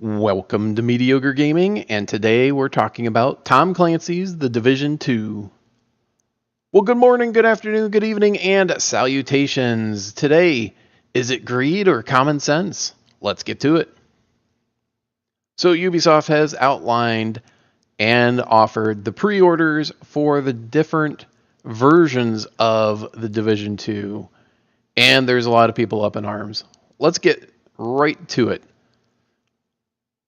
Welcome to Mediocre Gaming, and today we're talking about Tom Clancy's The Division 2. Well, good morning, good afternoon, good evening, and salutations. Today, is it greed or common sense? Let's get to it. So Ubisoft has outlined and offered the pre-orders for the different versions of The Division 2, and there's a lot of people up in arms. Let's get right to it.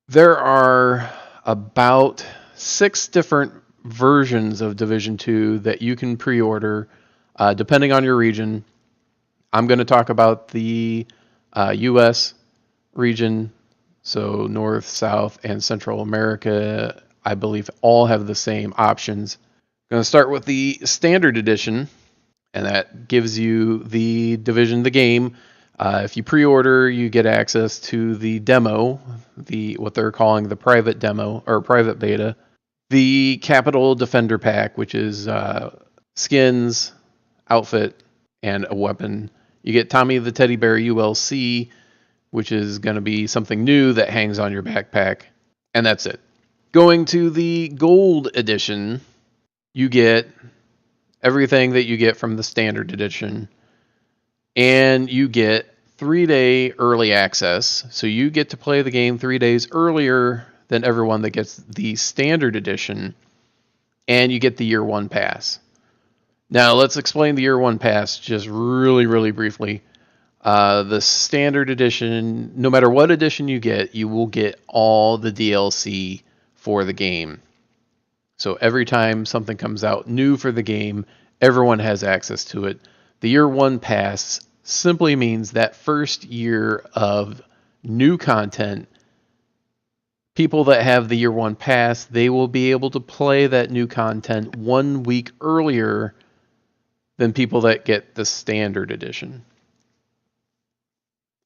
There are about 6 different versions of Division 2 that you can pre-order depending on your region. I'm going to talk about the US region, so North, South, and Central America, I believe all have the same options. I'm going to start with the Standard Edition, and that gives you the Division, the game. If you pre-order, you get access to the demo, what they're calling the private demo or private beta, the Capital Defender Pack, which is skins, outfit, and a weapon. You get Tommy the Teddy Bear ULC, which is going to be something new that hangs on your backpack, and that's it. Going to the Gold Edition, you get everything that you get from the Standard Edition, and you get 3-day early access. So you get to play the game 3 days earlier than everyone that gets the Standard Edition, and you get the Year 1 pass. Now let's explain the Year 1 pass just really briefly. The Standard Edition, no matter what edition you get, you will get all the DLC for the game. So every time something comes out new for the game, everyone has access to it. The Year 1 pass simply means that first year of new content, people that have the Year 1 pass, they will be able to play that new content 1 week earlier than people that get the Standard Edition.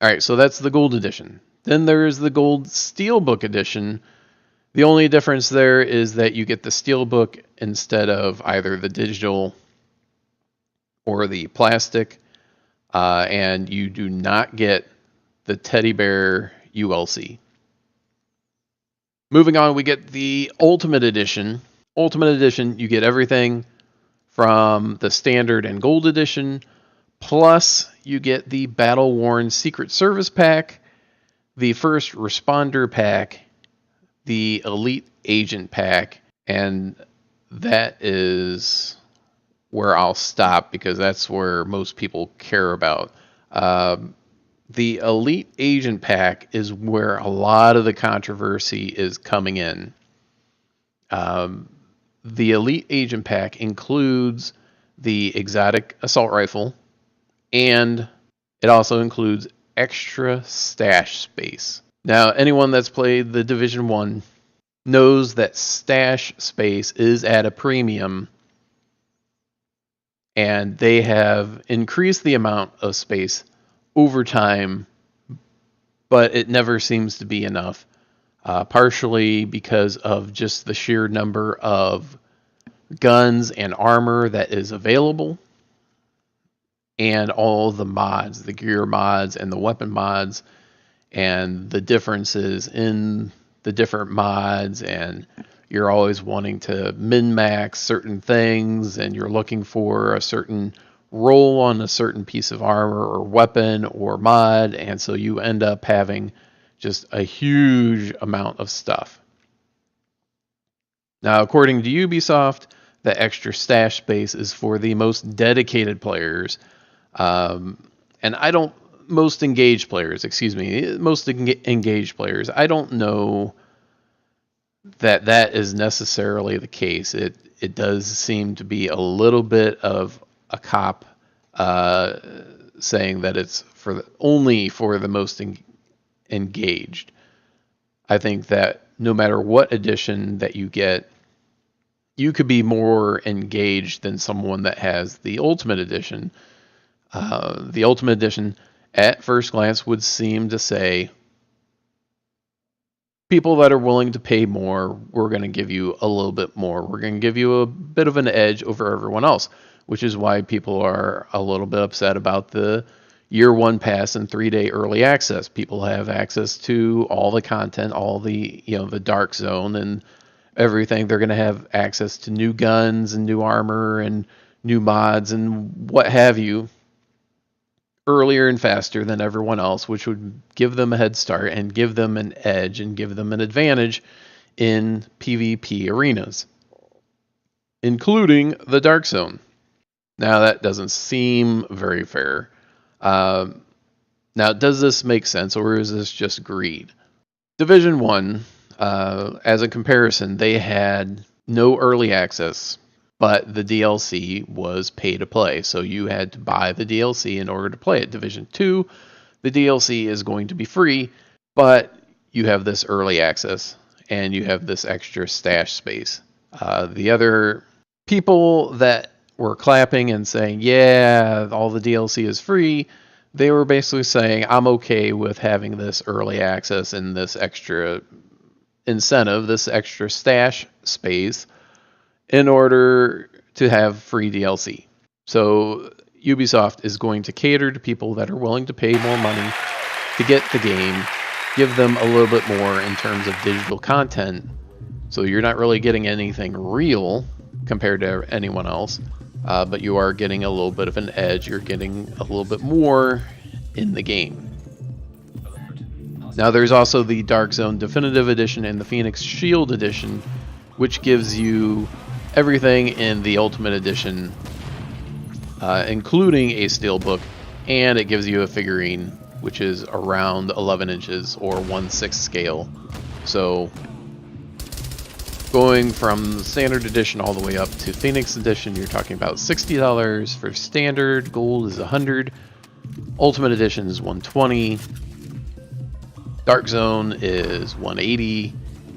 Alright, so that's the Gold Edition. Then there's the Gold Steelbook Edition. The only difference there is that you get the Steelbook instead of either the digital or the plastic, and you do not get the Teddy Bear ULC. Moving on, we get the Ultimate Edition. Ultimate Edition, you get everything from the Standard and Gold Edition, plus you get the Battle Worn Secret Service Pack, the First Responder Pack, the Elite Agent Pack, and that is where I'll stop because that's where most people care about. The Elite Agent Pack is where a lot of the controversy is coming in. The Elite Agent Pack includes the exotic assault rifle, and it also includes extra stash space. Now, anyone that's played the Division 1 knows that stash space is at a premium, and they have increased the amount of space over time, but it never seems to be enough, partially because of just the sheer number of guns and armor that is available, and all the mods, the gear mods and the weapon mods, and the differences in the different mods, and you're always wanting to min-max certain things, and you're looking for a certain roll on a certain piece of armor or weapon or mod, and so you end up having just a huge amount of stuff. Now, according to Ubisoft, the extra stash space is for the most dedicated players, and most engaged players, I don't know that is necessarily the case. It does seem to be a little bit of a cop saying that it's only for the most engaged. I think that no matter what edition that you get, you could be more engaged than someone that has the Ultimate Edition. The Ultimate Edition, at first glance, would seem to say, people that are willing to pay more, we're going to give you a little bit more. We're going to give you a bit of an edge over everyone else, which is why people are a little bit upset about the year one pass and 3-day early access. People have access to all the content, all the, the dark zone and everything. They're going to have access to new guns and new armor and new mods and what have you earlier and faster than everyone else, which would give them a head start and give them an edge and give them an advantage in PvP arenas, including the dark zone. Now, that doesn't seem very fair. Now, does this make sense, or is this just greed? Division 1, as a comparison, they had no early access, but the DLC was pay to play. So you had to buy the DLC in order to play it. Division 2, the DLC is going to be free, but you have this early access, and you have this extra stash space. The other people that were clapping and saying, yeah, all the DLC is free, they were basically saying, I'm okay with having this early access and this extra incentive, this extra stash space, in order to have free DLC. So Ubisoft is going to cater to people that are willing to pay more money to get the game, give them a little bit more in terms of digital content. So you're not really getting anything real compared to anyone else, but you are getting a little bit of an edge. You're getting a little bit more in the game. Now there's also the Dark Zone Definitive Edition and the Phoenix Shield Edition, which gives you everything in the Ultimate Edition, including a steelbook, and it gives you a figurine, which is around 11 inches or 1/6 scale. So going from Standard Edition all the way up to Phoenix Edition, you're talking about $60 for Standard. Gold is $100. Ultimate Edition is $120. Dark Zone is $180.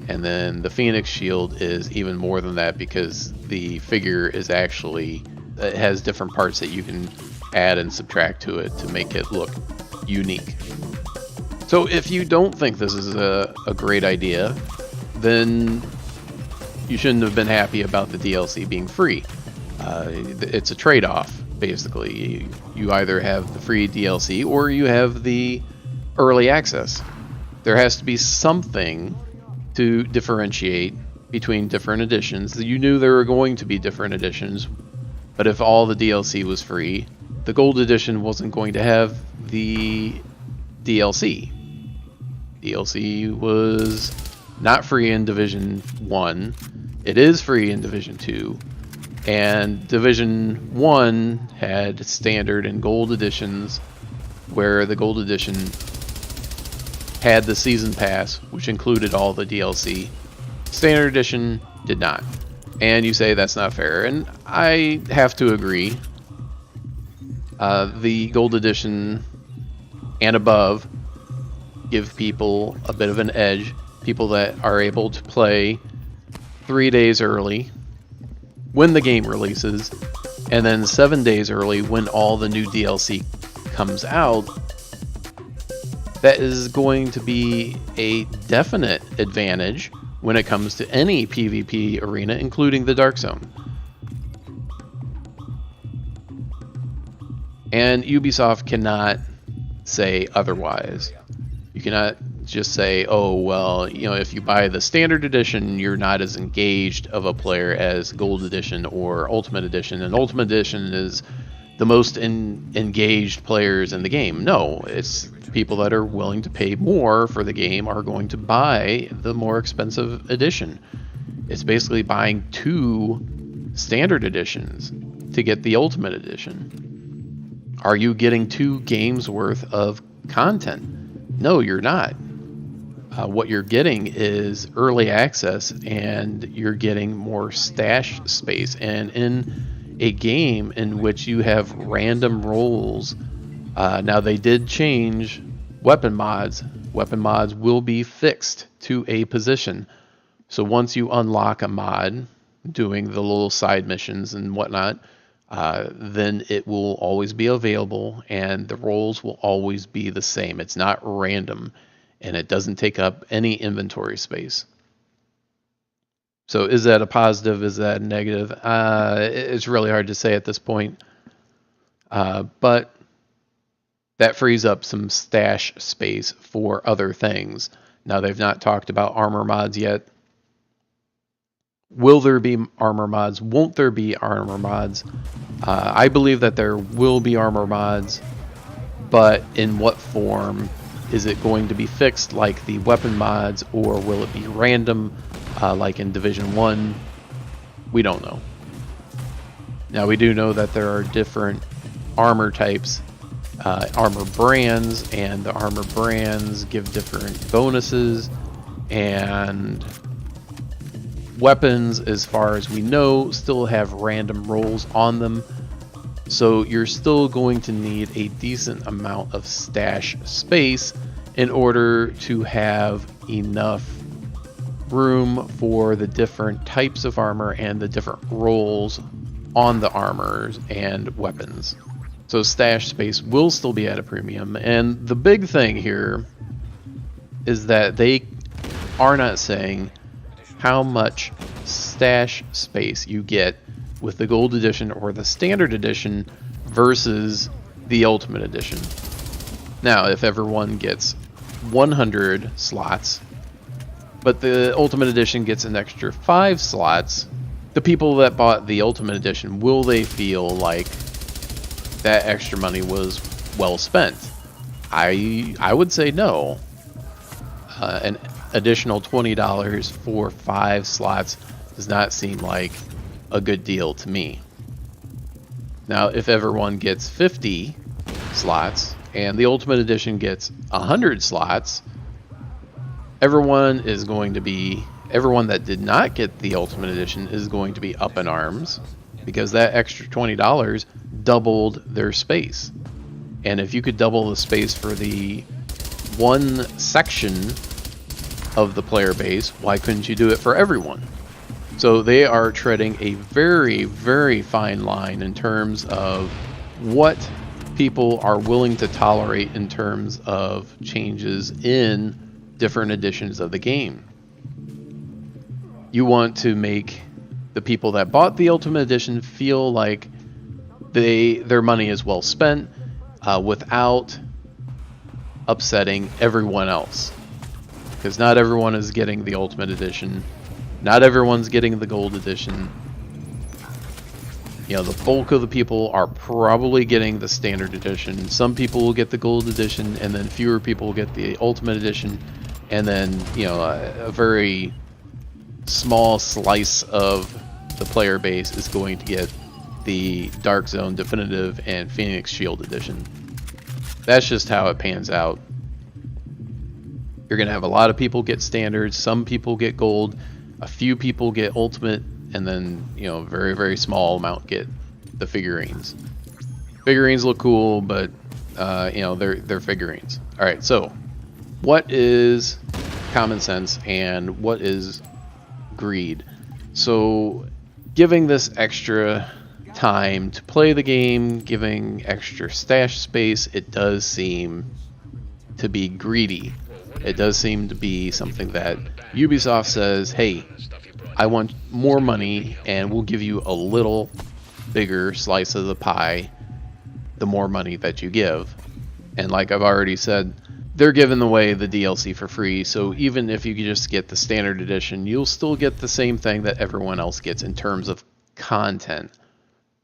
And then the Phoenix Shield is even more than that because the figure is actually, it has different parts that you can add and subtract to it to make it look unique. So if you don't think this is a great idea, then you shouldn't have been happy about the DLC being free. It's a trade-off, basically. You either have the free DLC or you have the early access. There has to be something to differentiate between different editions. You knew there were going to be different editions, but if all the DLC was free, the Gold Edition wasn't going to have the DLC. DLC was not free in Division 1. It is free in Division 2. And Division 1 had Standard and Gold Editions, where the Gold Edition had the Season Pass, which included all the DLC. Standard Edition did not. And you say that's not fair, and I have to agree. The Gold Edition and above give people a bit of an edge. People that are able to play 3 days early when the game releases, and then 7 days early when all the new DLC comes out. That is going to be a definite advantage when it comes to any PvP arena, including the Dark Zone. And Ubisoft cannot say otherwise. You cannot just say, oh, well, if you buy the Standard Edition, you're not as engaged of a player as Gold Edition or Ultimate Edition, and Ultimate Edition is the most engaged players in the game. No, it's people that are willing to pay more for the game are going to buy the more expensive edition. It's basically buying 2 Standard Editions to get the Ultimate Edition. Are you getting 2 games worth of content? No, you're not. What you're getting is early access, and you're getting more stash space. And in a game in which you have random rolls, now they did change weapon mods. Weapon mods will be fixed to a position. So once you unlock a mod, doing the little side missions and whatnot, then it will always be available, and the rolls will always be the same. It's not random, and it doesn't take up any inventory space. So is that a positive? Is that a negative? It's really hard to say at this point. But that frees up some stash space for other things. Now, they've not talked about armor mods yet. Will there be armor mods? Won't there be armor mods? I believe that there will be armor mods, but in what form? Is it going to be fixed like the weapon mods, or will it be random like in Division 1? We don't know. Now, we do know that there are different armor types, armor brands, and the armor brands give different bonuses, and weapons, as far as we know, still have random rolls on them. So you're still going to need a decent amount of stash space in order to have enough room for the different types of armor and the different rolls on the armors and weapons. So stash space will still be at a premium. And the big thing here is that they are not saying how much stash space you get with the gold edition or the standard edition versus the ultimate edition. Now, if everyone gets 100 slots, but the ultimate edition gets an extra 5 slots, the people that bought the ultimate edition, will they feel like that extra money was well spent? I would say no. An additional $20 for 5 slots does not seem like a good deal to me. Now, if everyone gets 50 slots and the ultimate edition gets 100 slots, everyone that did not get the ultimate edition is going to be up in arms, because that extra $20 doubled their space. And if you could double the space for the one section of the player base, why couldn't you do it for everyone? So they are treading a very, very fine line in terms of what people are willing to tolerate in terms of changes in different editions of the game. You want to make the people that bought the Ultimate Edition feel like their money is well spent without upsetting everyone else. Because not everyone is getting the Ultimate Edition. Not everyone's getting the Gold Edition. You know, the bulk of the people are probably getting the Standard Edition. Some people will get the Gold Edition, and then fewer people will get the Ultimate Edition. And then, you know, a very small slice of the player base is going to get the Dark Zone Definitive and Phoenix Shield Edition. That's just how it pans out. You're going to have a lot of people get Standard, some people get Gold, a few people get Ultimate, and then, you know, very, very small amount get the figurines. Figurines look cool, but, you know, they're figurines. All right, so what is common sense and what is greed? So giving this extra time to play the game, giving extra stash space, it does seem to be greedy. It does seem to be something that Ubisoft says, hey, I want more money, and we'll give you a little bigger slice of the pie the more money that you give. And like I've already said, they're giving away the DLC for free, so even if you just get the standard edition, you'll still get the same thing that everyone else gets in terms of content,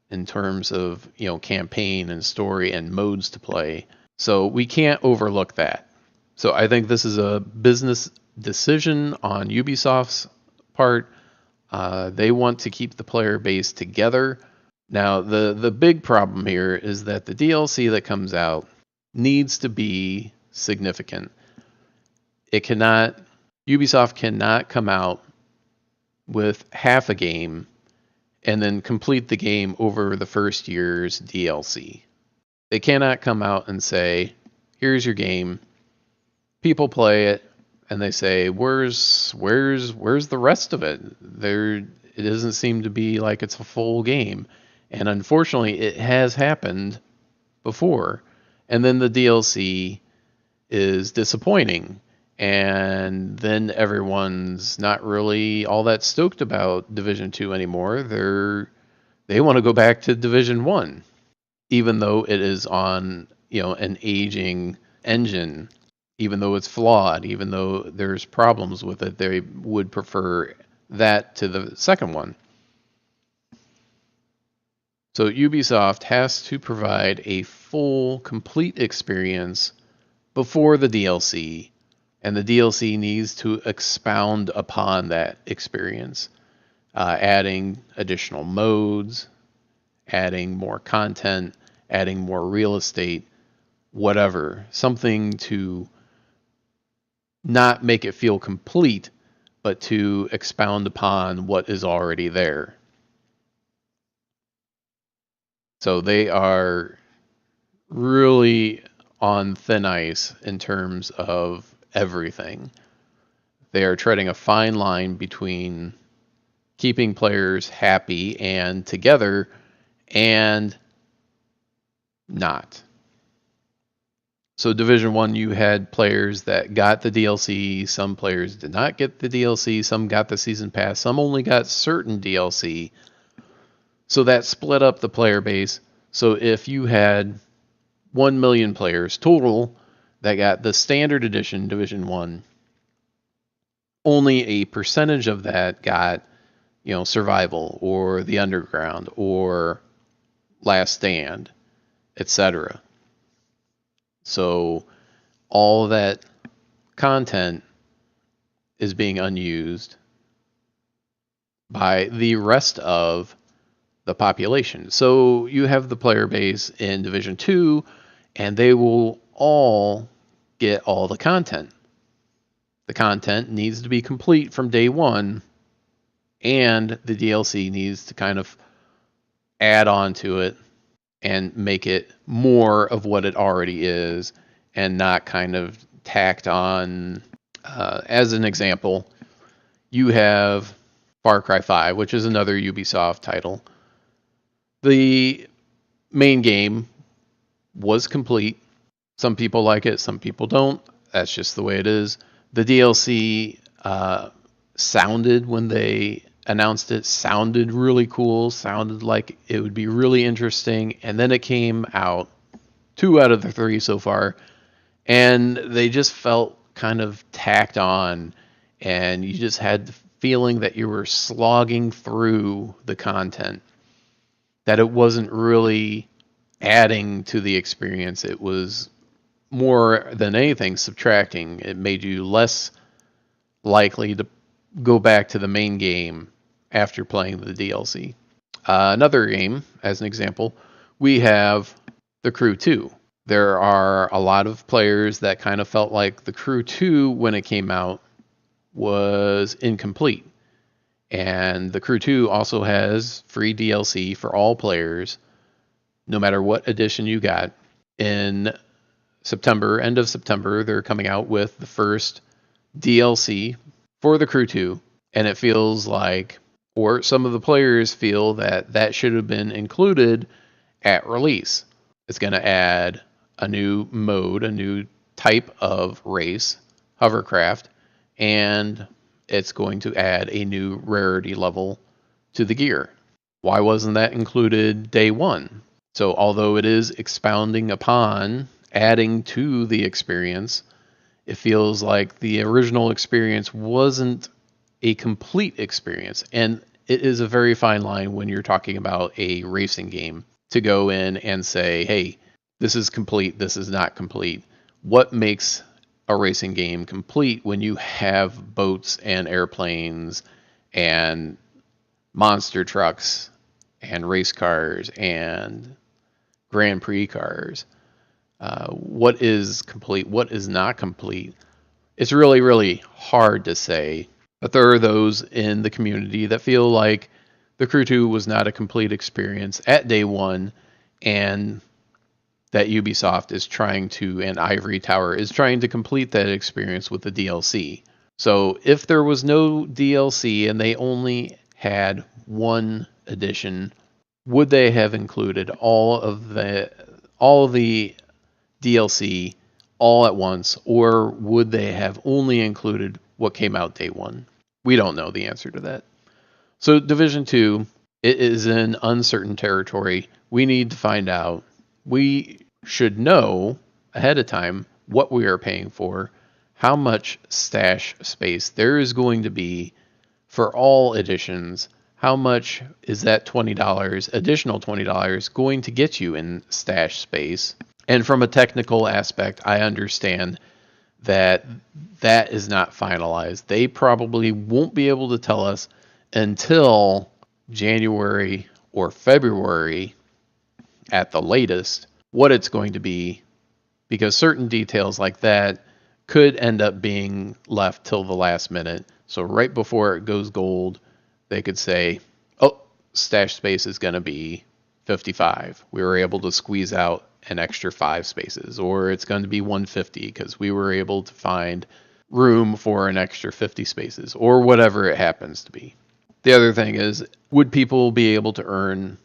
in terms of, you know, campaign and story and modes to play. So we can't overlook that. So I think this is a business decision on Ubisoft's part. They want to keep the player base together. Now, the big problem here is that the DLC that comes out needs to be significant. Ubisoft cannot come out with half a game and then complete the game over the first year's DLC. They cannot come out and say, here's your game. People play it and they say, where's the rest of it? It doesn't seem to be like it's a full game. And unfortunately, it has happened before. And then the DLC is disappointing. And then everyone's not really all that stoked about Division 2 anymore. They want to go back to Division 1, even though it is on an aging engine, even though it's flawed, even though there's problems with it, they would prefer that to the second one. So Ubisoft has to provide a full, complete experience before the DLC, and the DLC needs to expound upon that experience, adding additional modes, adding more content, adding more real estate, whatever, something to not make it feel complete, but to expound upon what is already there. So they are really on thin ice in terms of everything. They are treading a fine line between keeping players happy and together and not. So Division 1, you had players that got the DLC, some players did not get the DLC, some got the season pass, some only got certain DLC. So that split up the player base. So if you had 1 million players total that got the standard edition Division 1, only a percentage of that got, survival or the underground or last stand, etc. So all of that content is being unused by the rest of the population. So you have the player base in Division 2, and they will all get all the content. The content needs to be complete from day one, and the DLC needs to kind of add on to it and make it more of what it already is and not kind of tacked on. As an example, you have Far Cry 5, which is another Ubisoft title. The main game was complete. Some people like it, some people don't. That's just the way it is. The DLC sounded, when they announced it, sounded really cool, sounded like it would be really interesting, and then it came out, 2 out of the 3 so far, and they just felt kind of tacked on, and you just had the feeling that you were slogging through the content, that it wasn't really adding to the experience. It was more than anything subtracting. It made you less likely to go back to the main game after playing the DLC. Another game, as an example, we have The Crew 2. There are a lot of players that kind of felt like The Crew 2, when it came out, was incomplete. And The Crew 2 also has free DLC for all players, no matter what edition you got. In September, end of September, they're coming out with the first DLC for The Crew 2, and it feels like, or some of the players feel, that that should have been included at release. It's going to add a new mode, a new type of race, hovercraft, and it's going to add a new rarity level to the gear. Why wasn't that included day one? So although it is expounding upon, adding to the experience, it feels like the original experience wasn't a complete experience. And it is a very fine line when you're talking about a racing game to go in and say, hey, this is complete, this is not complete. What makes a racing game complete when you have boats and airplanes and monster trucks and race cars and Grand Prix cars? What is complete? What is not complete? It's really, really hard to say. But there are those in the community that feel like The Crew 2 was not a complete experience at day one, and that Ubisoft is trying to, and Ivory Tower is trying to complete that experience with the DLC. So if there was no DLC and they only had one edition, would they have included all of the DLC all at once, or would they have only included what came out day one? We don't know the answer to that. So Division 2, it is in uncertain territory. We need to find out. We should know ahead of time what we are paying for, how much stash space there is going to be for all editions. How much is that $20, additional $20, going to get you in stash space? And from a technical aspect, I understand that that is not finalized. They probably won't be able to tell us until January or February at the latest what it's going to be, because certain details like that could end up being left till the last minute. So right before it goes gold, they could say, oh, stash space is going to be 55. We were able to squeeze out an extra 5 spaces, or it's going to be 150 because we were able to find room for an extra 50 spaces, or whatever it happens to be. The other thing is, would people be able to earn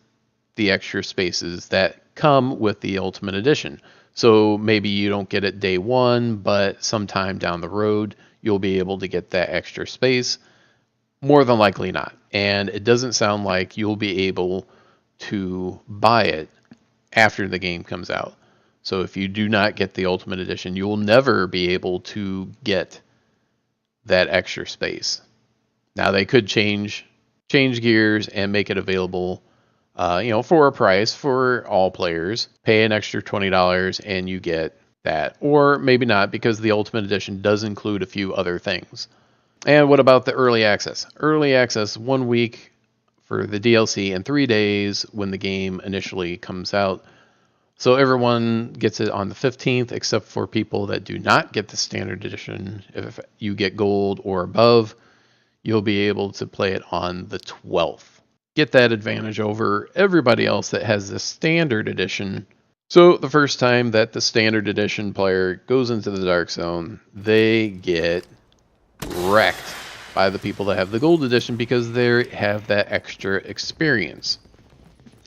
the extra spaces that come with the Ultimate Edition? So maybe you don't get it day one, but sometime down the road, you'll be able to get that extra space. More than likely not. And it doesn't sound like you'll be able to buy it after the game comes out. So if you do not get the Ultimate Edition, you will never be able to get that extra space. Now they could change gears and make it available for a price for all players. Pay an extra $20 and you get that. Or maybe not, because the Ultimate Edition does include a few other things. And what about the early access? Early access, 1 week for the DLC and 3 days when the game initially comes out. So everyone gets it on the 15th, except for people that do not get the standard edition. If you get gold or above, you'll be able to play it on the 12th. Get that advantage over everybody else that has the standard edition. So the first time that the standard edition player goes into the Dark Zone, they get wrecked by the people that have the gold edition because they have that extra experience.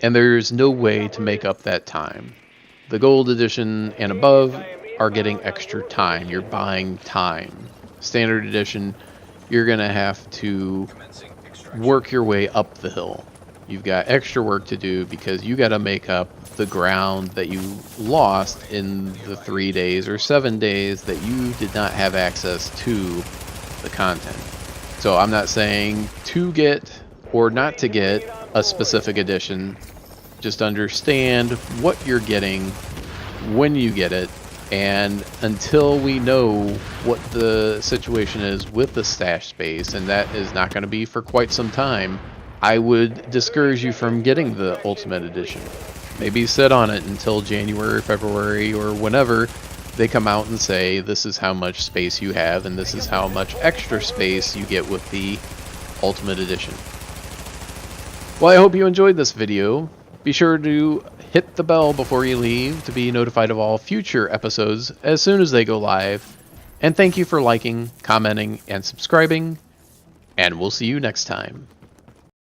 And there's no way to make up that time. The gold edition and above are getting extra time. You're buying time. Standard edition, you're going to have to work your way up the hill. You've got extra work to do because you got to make up the ground that you lost in the 3 days or 7 days that you did not have access to the content. So I'm not saying to get or not to get a specific edition. Just understand what you're getting when you get it. And until we know what the situation is with the stash space, and that is not going to be for quite some time, I would discourage you from getting the Ultimate Edition. Maybe sit on it until January, February, or whenever they come out and say this is how much space you have and this is how much extra space you get with the Ultimate Edition. Well, I hope you enjoyed this video. Be sure to hit the bell before you leave to be notified of all future episodes as soon as they go live. And thank you for liking, commenting, and subscribing. And we'll see you next time.